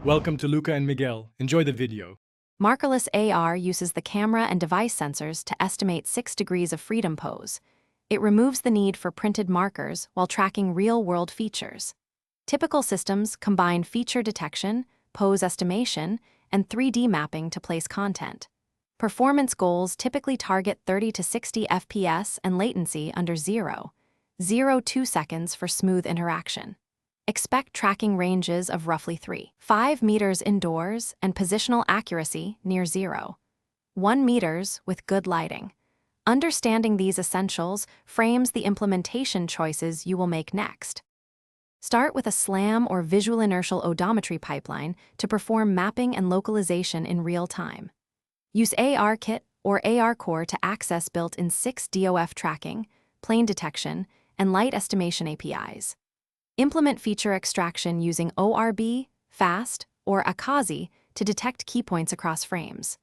Welcome to Luca and Miguel. Enjoy the video. Markerless AR uses the camera and device sensors to estimate 6 degrees of freedom pose. It removes the need for printed markers while tracking real-world features. Typical systems combine feature detection, pose estimation, and 3D mapping to place content. Performance goals typically target 30 to 60 FPS and latency under 0.02 seconds for smooth interaction. Expect tracking ranges of roughly 3.5 meters indoors and positional accuracy near 0.1 meters with good lighting. Understanding these essentials frames the implementation choices you will make next. Start with a SLAM or visual inertial odometry pipeline to perform mapping and localization in real time. Use ARKit or ARCore to access built-in 6 DOF tracking, plane detection, and light estimation APIs. Implement feature extraction using ORB, FAST, or Akazi to detect key points across frames.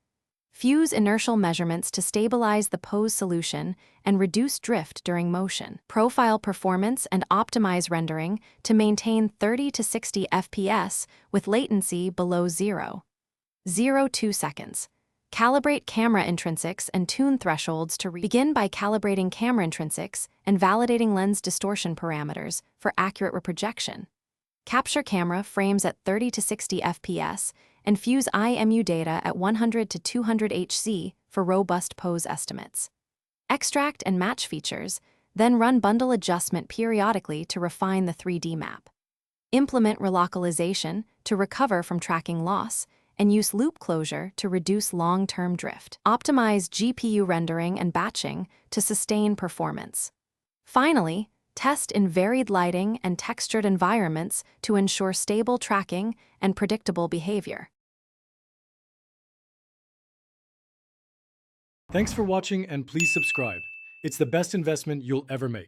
Fuse inertial measurements to stabilize the pose solution and reduce drift during motion. Profile performance and optimize rendering to maintain 30 to 60 FPS with latency below 0.02 seconds. Calibrate camera intrinsics and tune thresholds to begin by calibrating camera intrinsics and validating lens distortion parameters for accurate reprojection. Capture camera frames at 30 to 60 FPS and fuse IMU data at 100 to 200 Hz for robust pose estimates. Extract and match features, then run bundle adjustment periodically to refine the 3D map. Implement relocalization to recover from tracking loss, and use loop closure to reduce long-term drift. Optimize GPU rendering and batching to sustain performance. Finally, test in varied lighting and textured environments to ensure stable tracking and predictable behavior. Thanks for watching and please subscribe. It's the best investment you'll ever make.